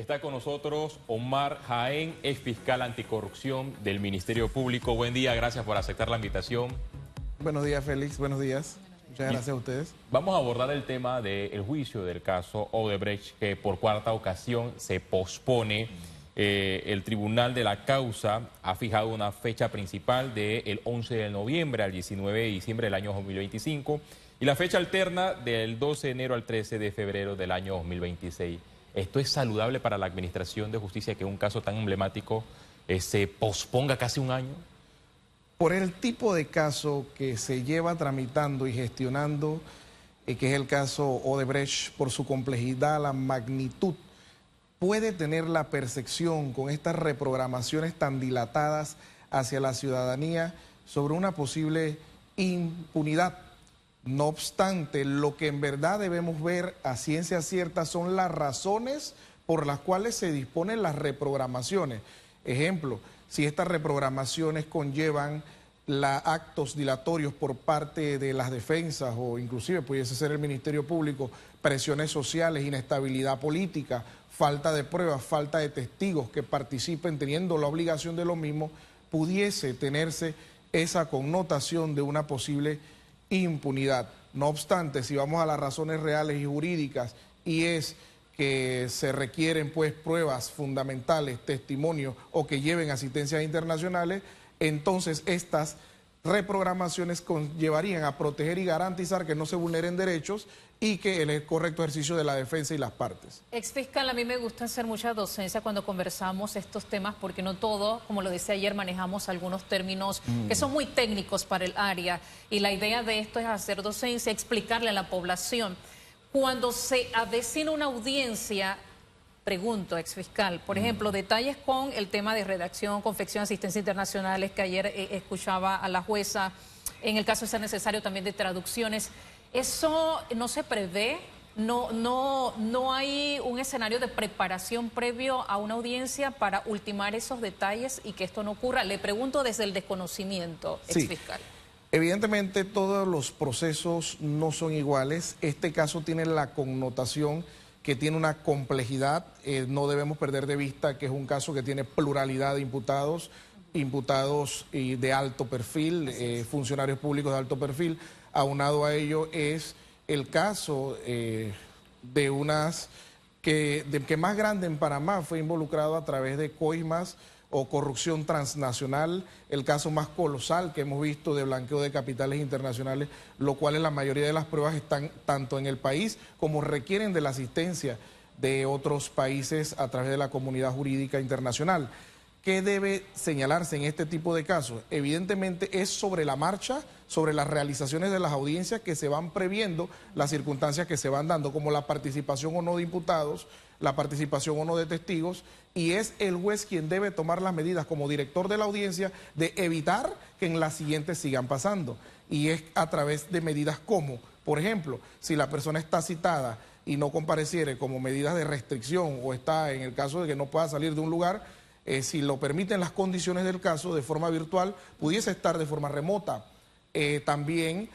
Está con nosotros Omar Jaén, ex fiscal anticorrupción del Ministerio Público. Buen día, gracias por aceptar la invitación. Buenos días, Félix. Buenos días. Muchas gracias a ustedes. Vamos a abordar el tema del juicio del caso Odebrecht, que por cuarta ocasión se pospone. El tribunal de la causa ha fijado una fecha principal del 11 de noviembre al 19 de diciembre del año 2025 y la fecha alterna del 12 de enero al 13 de febrero del año 2026. ¿Esto es saludable para la Administración de Justicia que un caso tan emblemático se posponga casi un año? Por el tipo de caso que se lleva tramitando y gestionando, que es el caso Odebrecht, por su complejidad, la magnitud, puede tener la percepción con estas reprogramaciones tan dilatadas hacia la ciudadanía sobre una posible impunidad. No obstante, lo que en verdad debemos ver a ciencia cierta son las razones por las cuales se disponen las reprogramaciones. Ejemplo, si estas reprogramaciones conllevan actos dilatorios por parte de las defensas o inclusive pudiese ser el Ministerio Público, presiones sociales, inestabilidad política, falta de pruebas, falta de testigos que participen teniendo la obligación de lo mismo, pudiese tenerse esa connotación de una posible impunidad. No obstante, si vamos a las razones reales y jurídicas y es que se requieren pues pruebas fundamentales, testimonios o que lleven asistencias internacionales, entonces estas reprogramaciones conllevarían a proteger y garantizar que no se vulneren derechos y que el correcto ejercicio de la defensa y las partes. Ex fiscal, a mí me gusta hacer mucha docencia cuando conversamos estos temas porque no todo, como lo decía ayer, manejamos algunos términos que son muy técnicos para el área y la idea de esto es hacer docencia, explicarle a la población. Cuando se avecina una audiencia, pregunto, ex fiscal, por ejemplo, detalles con el tema de redacción, confección, asistencia internacionales, que ayer escuchaba a la jueza, en el caso de ser necesario también de traducciones, ¿eso no se prevé? ¿No hay un escenario de preparación previo a una audiencia para ultimar esos detalles y que esto no ocurra? Le pregunto desde el desconocimiento, ex fiscal. Evidentemente todos los procesos no son iguales. Este caso tiene la connotación que tiene una complejidad. No debemos perder de vista que es un caso que tiene pluralidad de imputados de alto perfil, funcionarios públicos de alto perfil. Aunado a ello es el caso de unas que más grande en Panamá fue involucrado a través de coimas o corrupción transnacional, el caso más colosal que hemos visto de blanqueo de capitales internacionales, lo cual la mayoría de las pruebas están tanto en el país como requieren de la asistencia de otros países a través de la comunidad jurídica internacional. ¿Qué debe señalarse en este tipo de casos? Evidentemente es sobre la marcha, sobre las realizaciones de las audiencias que se van previendo, las circunstancias que se van dando, como la participación o no de imputados, la participación o no de testigos, y es el juez quien debe tomar las medidas como director de la audiencia de evitar que en las siguientes sigan pasando. Y es a través de medidas como, por ejemplo, si la persona está citada y no compareciere como medidas de restricción o está en el caso de que no pueda salir de un lugar, si lo permiten las condiciones del caso, de forma virtual, pudiese estar de forma remota. También,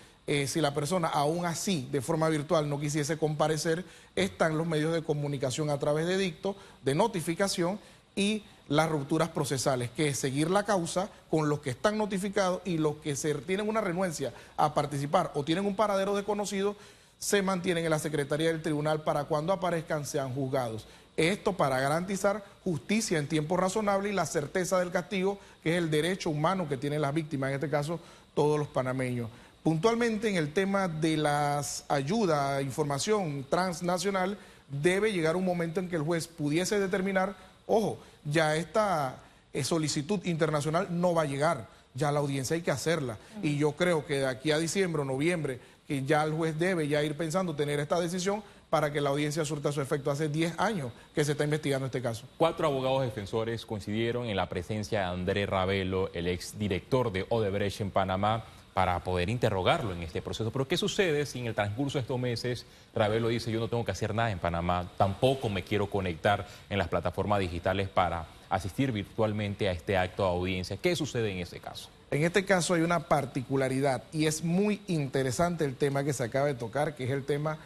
si la persona aún así, de forma virtual, no quisiese comparecer, están los medios de comunicación a través de dicto, de notificación y las rupturas procesales, que es seguir la causa con los que están notificados y los que tienen una renuencia a participar o tienen un paradero desconocido, se mantienen en la Secretaría del Tribunal para cuando aparezcan sean juzgados. Esto para garantizar justicia en tiempo razonable y la certeza del castigo, que es el derecho humano que tienen las víctimas, en este caso todos los panameños. Puntualmente en el tema de las ayudas, información transnacional, debe llegar un momento en que el juez pudiese determinar, ojo, ya esta solicitud internacional no va a llegar, ya la audiencia hay que hacerla. Y yo creo que de aquí a diciembre o noviembre, que ya el juez debe ya ir pensando tener esta decisión para que la audiencia surta su efecto. Hace 10 años que se está investigando este caso. 4 abogados defensores coincidieron en la presencia de Andrés Ravelo, el exdirector de Odebrecht en Panamá, para poder interrogarlo en este proceso. Pero ¿qué sucede si en el transcurso de estos meses Ravelo dice yo no tengo que hacer nada en Panamá, tampoco me quiero conectar en las plataformas digitales para asistir virtualmente a este acto de audiencia? ¿Qué sucede en ese caso? En este caso hay una particularidad y es muy interesante el tema que se acaba de tocar, que es el tema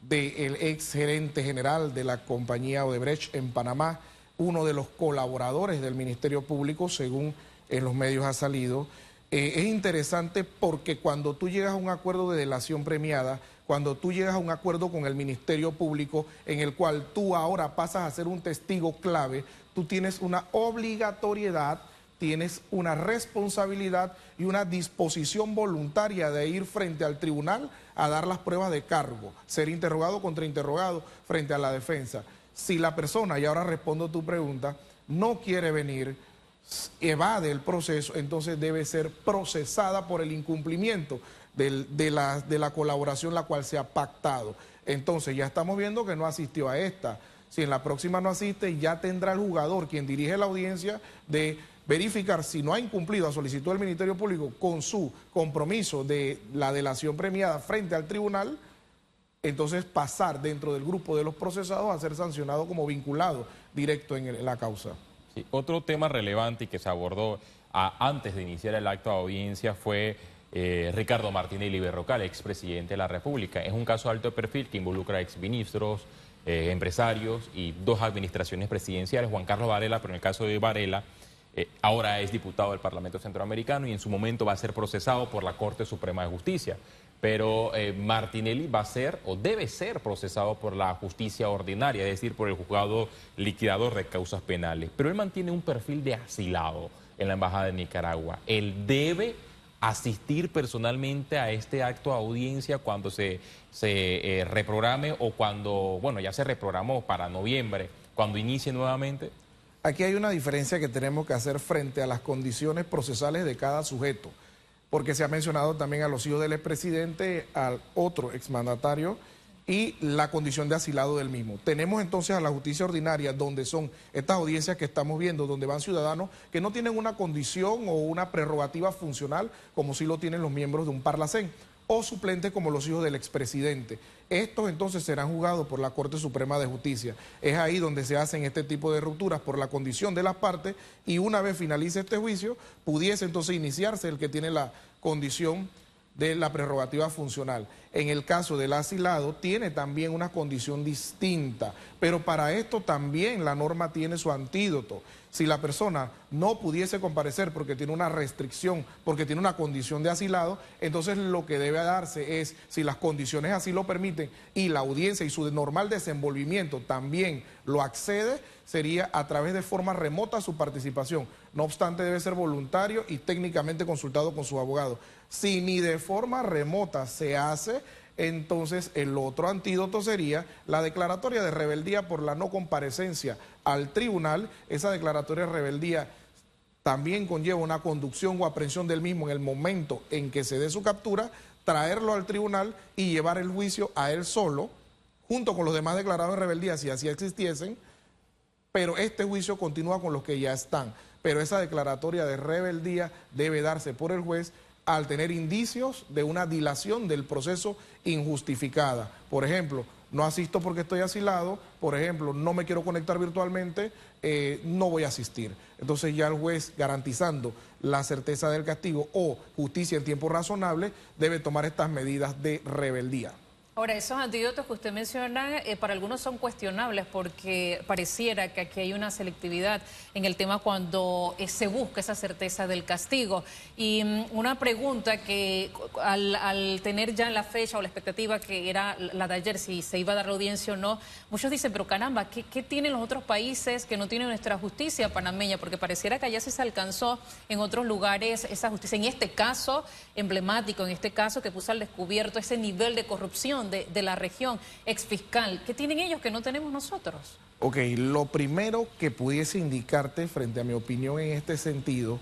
del ex gerente general de la compañía Odebrecht en Panamá, uno de los colaboradores del Ministerio Público, según en los medios ha salido. Es interesante porque cuando tú llegas a un acuerdo de delación premiada, cuando tú llegas a un acuerdo con el Ministerio Público en el cual tú ahora pasas a ser un testigo clave, tú tienes una obligatoriedad, tienes una responsabilidad y una disposición voluntaria de ir frente al tribunal a dar las pruebas de cargo, ser interrogado contra interrogado frente a la defensa. Si la persona, y ahora respondo tu pregunta, no quiere venir, evade el proceso, entonces debe ser procesada por el incumplimiento de la colaboración la cual se ha pactado. Entonces ya estamos viendo que no asistió a esta. Si en la próxima no asiste, ya tendrá el jugador, quien dirige la audiencia, de verificar si no ha incumplido a solicitud del Ministerio Público con su compromiso de la delación premiada frente al tribunal, entonces pasar dentro del grupo de los procesados a ser sancionado como vinculado directo en la causa. Sí, otro tema relevante y que se abordó antes de iniciar el acto de audiencia fue Ricardo Martinelli Berrocal, expresidente de la República. Es un caso de alto perfil que involucra a exministros, empresarios y dos administraciones presidenciales, Juan Carlos Varela, pero en el caso de Varela, ahora es diputado del Parlamento Centroamericano y en su momento va a ser procesado por la Corte Suprema de Justicia. Pero Martinelli va a ser o debe ser procesado por la justicia ordinaria, es decir, por el juzgado liquidador de causas penales. Pero él mantiene un perfil de asilado en la Embajada de Nicaragua. Él debe asistir personalmente a este acto de audiencia cuando se reprograme o cuando, bueno, ya se reprogramó para noviembre, cuando inicie nuevamente. Aquí hay una diferencia que tenemos que hacer frente a las condiciones procesales de cada sujeto, porque se ha mencionado también a los hijos del expresidente, al otro exmandatario y la condición de asilado del mismo. Tenemos entonces a la justicia ordinaria, donde son estas audiencias que estamos viendo, donde van ciudadanos que no tienen una condición o una prerrogativa funcional, como sí lo tienen los miembros de un Parlacén, o suplentes como los hijos del expresidente. Estos entonces serán juzgados por la Corte Suprema de Justicia. Es ahí donde se hacen este tipo de rupturas por la condición de las partes y una vez finalice este juicio, pudiese entonces iniciarse el que tiene la condición de la prerrogativa funcional. En el caso del asilado tiene también una condición distinta, pero para esto también la norma tiene su antídoto. Si la persona no pudiese comparecer porque tiene una restricción, porque tiene una condición de asilado, entonces lo que debe darse es, si las condiciones así lo permiten y la audiencia y su normal desenvolvimiento también lo accede, sería a través de forma remota su participación. No obstante, debe ser voluntario y técnicamente consultado con sus abogados. Si ni de forma remota se hace, entonces el otro antídoto sería la declaratoria de rebeldía por la no comparecencia al tribunal. Esa declaratoria de rebeldía también conlleva una conducción o aprehensión del mismo en el momento en que se dé su captura, traerlo al tribunal y llevar el juicio a él solo, junto con los demás declarados en rebeldía, si así existiesen, pero este juicio continúa con los que ya están. Pero esa declaratoria de rebeldía debe darse por el juez al tener indicios de una dilación del proceso injustificada. Por ejemplo, no asisto porque estoy asilado, por ejemplo, no me quiero conectar virtualmente, no voy a asistir. Entonces ya el juez, garantizando la certeza del castigo o justicia en tiempo razonable, debe tomar estas medidas de rebeldía. Ahora, esos antídotos que usted menciona, para algunos son cuestionables porque pareciera que aquí hay una selectividad en el tema cuando se busca esa certeza del castigo. Y una pregunta que al tener ya la fecha o la expectativa que era la de ayer, si se iba a dar la audiencia o no, muchos dicen, pero caramba, ¿qué tienen los otros países que no tienen nuestra justicia panameña? Porque pareciera que allá se alcanzó en otros lugares esa justicia. En este caso, emblemático, en este caso que puso al descubierto ese nivel de corrupción de la región, exfiscal. ¿Qué tienen ellos que no tenemos nosotros? Ok, lo primero que pudiese indicarte frente a mi opinión en este sentido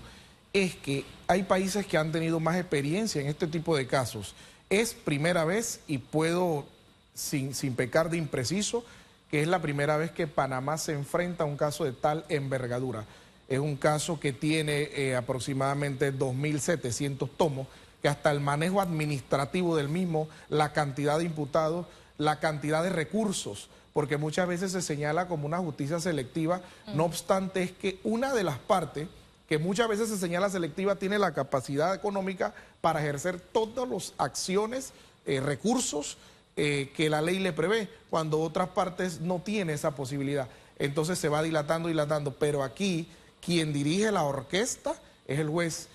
es que hay países que han tenido más experiencia en este tipo de casos. Es primera vez, y puedo, sin pecar de impreciso, que es la primera vez que Panamá se enfrenta a un caso de tal envergadura. Es un caso que tiene aproximadamente 2.700 tomos, que hasta el manejo administrativo del mismo, la cantidad de imputados, la cantidad de recursos, porque muchas veces se señala como una justicia selectiva, no obstante es que una de las partes, que muchas veces se señala selectiva, tiene la capacidad económica para ejercer todas las acciones, recursos que la ley le prevé, cuando otras partes no tienen esa posibilidad. Entonces se va dilatando, pero aquí quien dirige la orquesta es el juez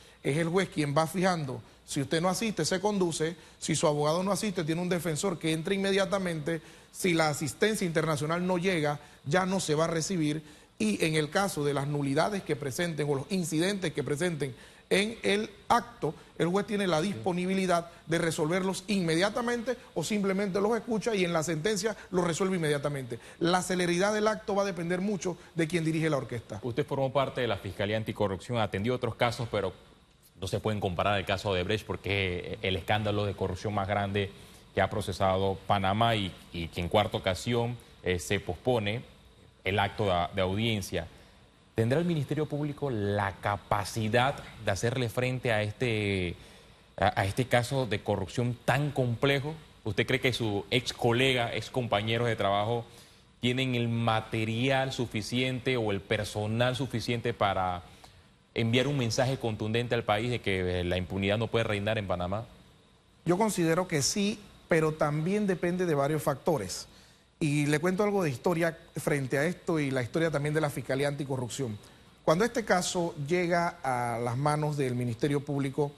quien va fijando. Si usted no asiste, se conduce. Si su abogado no asiste, tiene un defensor que entra inmediatamente. Si la asistencia internacional no llega, ya no se va a recibir. Y en el caso de las nulidades que presenten o los incidentes que presenten en el acto, el juez tiene la disponibilidad de resolverlos inmediatamente o simplemente los escucha y en la sentencia los resuelve inmediatamente. La celeridad del acto va a depender mucho de quien dirige la orquesta. Usted formó parte de la Fiscalía Anticorrupción, atendió otros casos, pero no se pueden comparar el caso de Odebrecht porque es el escándalo de corrupción más grande que ha procesado Panamá y que en cuarta ocasión se pospone el acto de audiencia. ¿Tendrá el Ministerio Público la capacidad de hacerle frente a este caso de corrupción tan complejo? ¿Usted cree que su ex colega, ex compañeros de trabajo tienen el material suficiente o el personal suficiente para enviar un mensaje contundente al país de que la impunidad no puede reinar en Panamá? Yo considero que sí, pero también depende de varios factores. Y le cuento algo de historia frente a esto y la historia también de la Fiscalía Anticorrupción. Cuando este caso llega a las manos del Ministerio Público,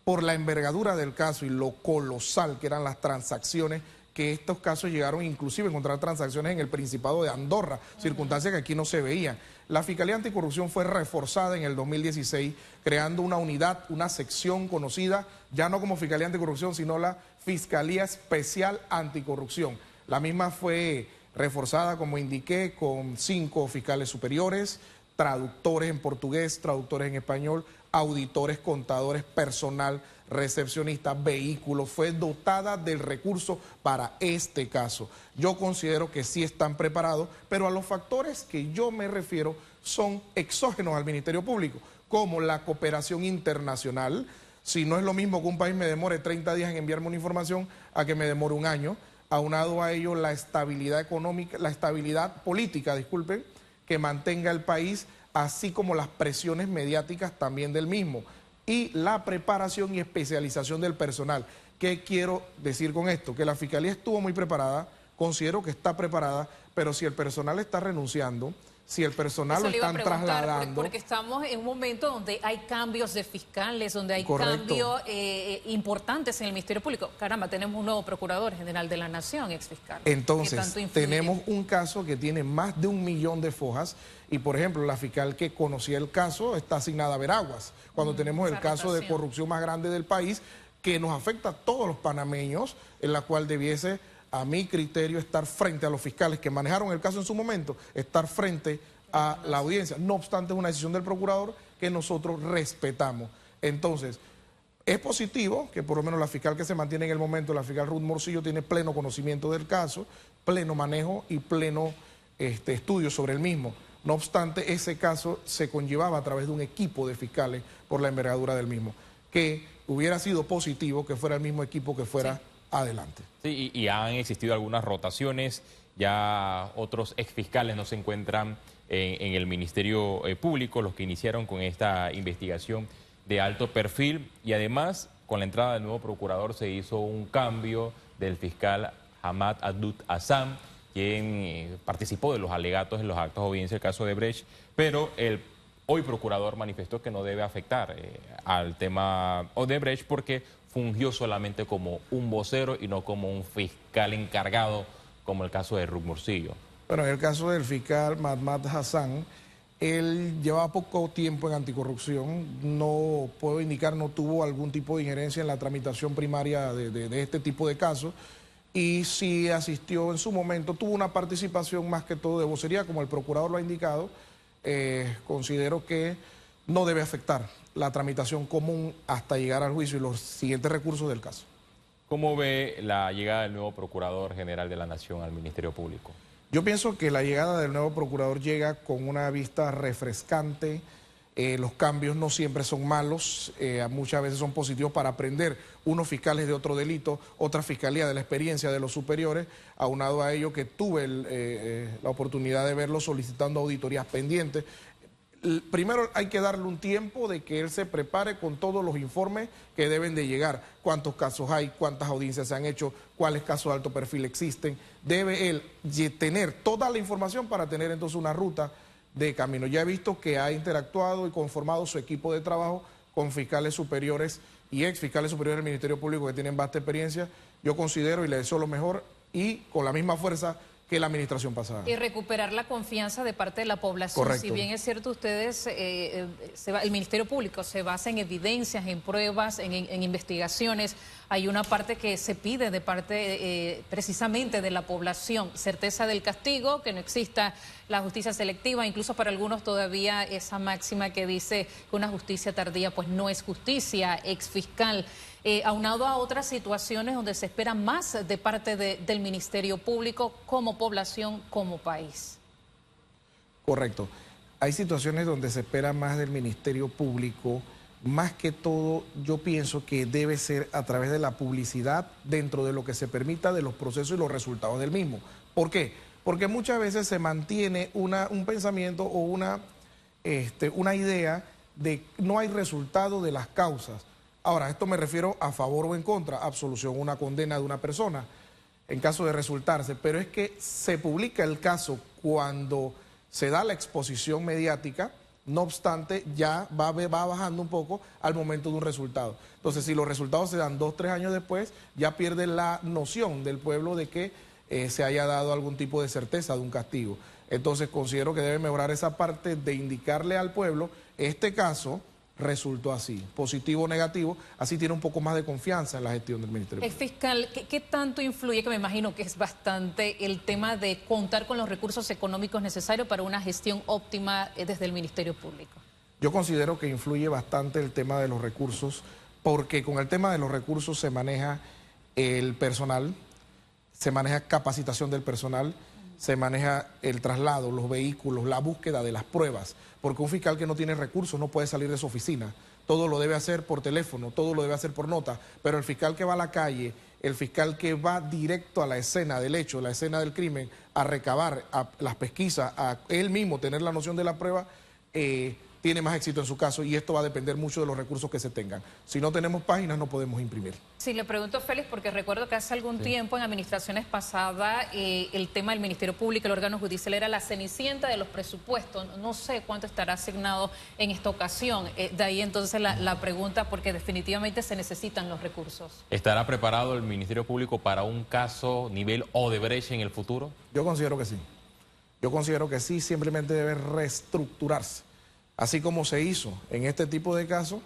por la envergadura del caso y lo colosal que eran las transacciones, que estos casos llegaron inclusive a encontrar transacciones en el Principado de Andorra, circunstancias que aquí no se veían. La Fiscalía Anticorrupción fue reforzada en el 2016, creando una unidad, una sección conocida, ya no como Fiscalía Anticorrupción, sino la Fiscalía Especial Anticorrupción. La misma fue reforzada, como indiqué, con 5 fiscales superiores, traductores en portugués, traductores en español, auditores, contadores, personal, recepcionistas, vehículos. Fue dotada del recurso para este caso. Yo considero que sí están preparados, pero a los factores que yo me refiero son exógenos al Ministerio Público, como la cooperación internacional. Si no es lo mismo que un país me demore 30 días en enviarme una información a que me demore un año. Aunado a ello, la estabilidad económica, la estabilidad política, disculpen, que mantenga el país, así como las presiones mediáticas también del mismo. Y la preparación y especialización del personal. ¿Qué quiero decir con esto? Que la Fiscalía estuvo muy preparada, considero que está preparada, pero si el personal está renunciando, si el personal lo están trasladando. Porque estamos en un momento donde hay cambios de fiscales, donde hay cambios importantes en el Ministerio Público. Caramba, tenemos un nuevo Procurador General de la Nación, exfiscal. Entonces, tenemos un caso que tiene más de 1 millón de fojas y, por ejemplo, la fiscal que conocía el caso está asignada a Veraguas, cuando tenemos el caso de corrupción más grande del país que nos afecta a todos los panameños, en la cual debiese, a mi criterio, estar frente a los fiscales que manejaron el caso en su momento, estar frente a la audiencia. No obstante, es una decisión del procurador que nosotros respetamos. Entonces, es positivo que por lo menos la fiscal que se mantiene en el momento, la fiscal Ruth Morcillo, tiene pleno conocimiento del caso, pleno manejo y pleno estudio sobre el mismo. No obstante, ese caso se conllevaba a través de un equipo de fiscales por la envergadura del mismo, que hubiera sido positivo que fuera el mismo equipo que fuera adelante. Sí, y han existido algunas rotaciones, ya otros exfiscales no se encuentran en el Ministerio Público, los que iniciaron con esta investigación de alto perfil, y además con la entrada del nuevo procurador se hizo un cambio del fiscal Hamad Abdul Hassan, quien participó de los alegatos en los actos de audiencia del caso de Odebrecht, pero el hoy procurador manifestó que no debe afectar al tema Odebrecht porque fungió solamente como un vocero y no como un fiscal encargado, como el caso de Ruth Morcillo. Bueno, en el caso del fiscal Mahmoud Hassan, él llevaba poco tiempo en anticorrupción, no puedo indicar, no tuvo algún tipo de injerencia en la tramitación primaria de este tipo de casos, y sí asistió en su momento, tuvo una participación más que todo de vocería, como el procurador lo ha indicado. Considero que no debe afectar la tramitación común hasta llegar al juicio y los siguientes recursos del caso. ¿Cómo ve la llegada del nuevo Procurador General de la Nación al Ministerio Público? Yo pienso que la llegada del nuevo procurador llega con una vista refrescante. Los cambios no siempre son malos, muchas veces son positivos para aprender. Unos fiscales de otro delito, otra fiscalía de la experiencia de los superiores, aunado a ello que tuve la oportunidad de verlo solicitando auditorías pendientes. primero hay que darle un tiempo de que él se prepare con todos los informes que deben de llegar, cuántos casos hay, cuántas audiencias se han hecho, cuáles casos de alto perfil existen. Debe él tener toda la información para tener entonces una ruta de camino. Ya he visto que ha interactuado y conformado su equipo de trabajo con fiscales superiores y ex fiscales superiores del Ministerio Público que tienen vasta experiencia. Yo considero y le deseo lo mejor y con la misma fuerza que la administración pasada. Y recuperar la confianza de parte de la población. Correcto. Si bien es cierto, ustedes, el Ministerio Público se basa en evidencias, en pruebas, en investigaciones. Hay una parte que se pide de parte precisamente de la población, certeza del castigo, que no exista la justicia selectiva, incluso para algunos todavía esa máxima que dice que una justicia tardía pues no es justicia, exfiscal. Aunado a otras situaciones donde se espera más de parte del Ministerio Público como población, como país. Correcto. Hay situaciones donde se espera más del Ministerio Público. Más que todo, yo pienso que debe ser a través de la publicidad dentro de lo que se permita de los procesos y los resultados del mismo. ¿Por qué? Porque muchas veces se mantiene un pensamiento o una idea de no hay resultado de las causas. Ahora, esto me refiero a favor o en contra, absolución o una condena de una persona en caso de resultarse, pero es que se publica el caso cuando se da la exposición mediática. No obstante, ya va bajando un poco al momento de un resultado. Entonces, si los resultados se dan 2 o 3 años después, ya pierde la noción del pueblo de que se haya dado algún tipo de certeza de un castigo. Entonces, considero que debe mejorar esa parte de indicarle al pueblo, este caso resultó así, positivo o negativo, así tiene un poco más de confianza en la gestión del Ministerio Público. Fiscal, ¿qué tanto influye, que me imagino que es bastante, el tema de contar con los recursos económicos necesarios para una gestión óptima desde el Ministerio Público? Yo considero que influye bastante el tema de los recursos, porque con el tema de los recursos se maneja el personal, se maneja capacitación del personal, se maneja el traslado, los vehículos, la búsqueda de las pruebas, porque un fiscal que no tiene recursos no puede salir de su oficina, todo lo debe hacer por teléfono, todo lo debe hacer por nota, pero el fiscal que va a la calle, el fiscal que va directo a la escena del hecho, la escena del crimen, a recabar a las pesquisas, a él mismo tener la noción de la prueba, tiene más éxito en su caso, y esto va a depender mucho de los recursos que se tengan. Si no tenemos páginas, no podemos imprimir. Sí, le pregunto, Félix, porque recuerdo que hace algún tiempo, en administraciones pasadas, el tema del Ministerio Público, el órgano judicial, era la cenicienta de los presupuestos. No sé cuánto estará asignado en esta ocasión. De ahí entonces la pregunta, porque definitivamente se necesitan los recursos. ¿Estará preparado el Ministerio Público para un caso nivel Odebrecht en el futuro? Yo considero que sí. Yo considero que sí, simplemente debe reestructurarse. Así como se hizo en este tipo de casos,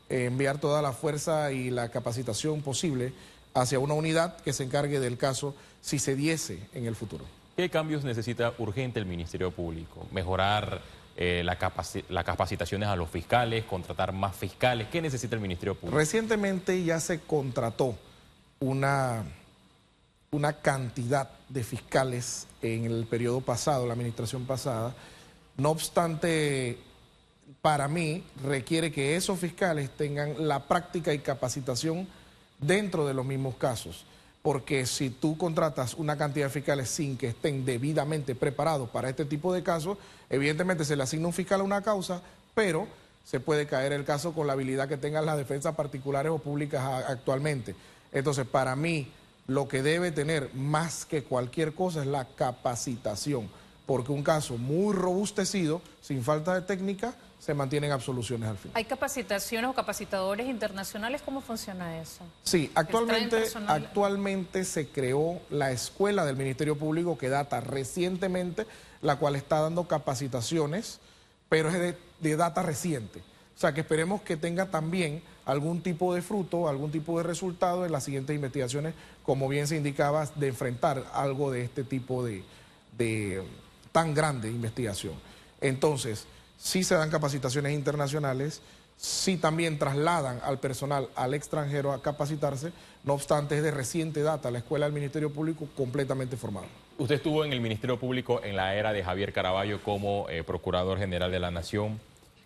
enviar toda la fuerza y la capacitación posible hacia una unidad que se encargue del caso si se diese en el futuro. ¿Qué cambios necesita urgente el Ministerio Público? ¿Mejorar las capacitaciones a los fiscales, contratar más fiscales? ¿Qué necesita el Ministerio Público? Recientemente ya se contrató una cantidad de fiscales en el periodo pasado, la administración pasada. No obstante, para mí requiere que esos fiscales tengan la práctica y capacitación dentro de los mismos casos, porque si tú contratas una cantidad de fiscales sin que estén debidamente preparados para este tipo de casos, evidentemente se le asigna un fiscal a una causa, pero se puede caer el caso con la habilidad que tengan las defensas particulares o públicas actualmente. Entonces, para mí, lo que debe tener más que cualquier cosa es la capacitación, porque un caso muy robustecido, sin falta de técnica, se mantienen absoluciones al final. ¿Hay capacitaciones o capacitadores internacionales? ¿Cómo funciona eso? Sí, actualmente se creó la escuela del Ministerio Público que data recientemente, la cual está dando capacitaciones, pero es de data reciente. O sea, que esperemos que tenga también algún tipo de fruto, algún tipo de resultado en las siguientes investigaciones, como bien se indicaba, de enfrentar algo de este tipo de tan grande investigación. Entonces, sí se dan capacitaciones internacionales, sí también trasladan al personal al extranjero a capacitarse, no obstante es de reciente data la Escuela del Ministerio Público completamente formada. Usted estuvo en el Ministerio Público en la era de Javier Caraballo como Procurador General de la Nación.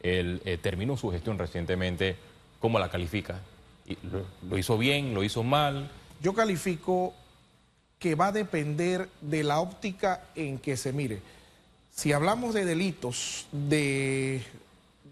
Él terminó su gestión recientemente. ¿Cómo la califica? ¿Lo hizo bien? ¿Lo hizo mal? Yo califico que va a depender de la óptica en que se mire. Si hablamos de delitos, de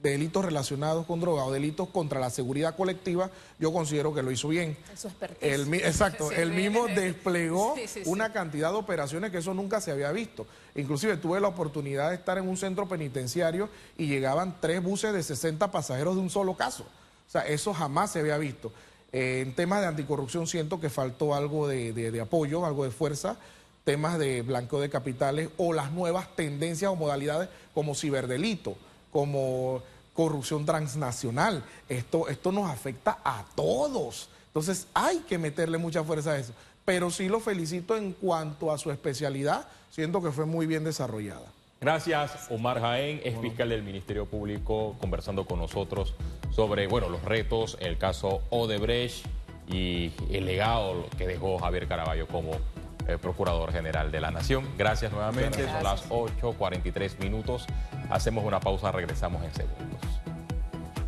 delitos relacionados con droga o delitos contra la seguridad colectiva, yo considero que lo hizo bien. Eso es expertise. Exacto, Sí, él mismo desplegó sí. una cantidad de operaciones que eso nunca se había visto. Inclusive tuve la oportunidad de estar en un centro penitenciario y llegaban 3 buses de 60 pasajeros de un solo caso. O sea, eso jamás se había visto. En temas de anticorrupción siento que faltó algo de apoyo, algo de fuerza, temas de blanqueo de capitales o las nuevas tendencias o modalidades como ciberdelito, como corrupción transnacional. Esto nos afecta a todos. Entonces hay que meterle mucha fuerza a eso. Pero sí lo felicito en cuanto a su especialidad, siento que fue muy bien desarrollada. Gracias, Omar Jaén, es fiscal del Ministerio Público, conversando con nosotros sobre los retos en el caso Odebrecht y el legado que dejó Javier Caraballo como Procurador General de la Nación. Gracias nuevamente, son las 8:43 minutos. Hacemos una pausa, regresamos en segundos.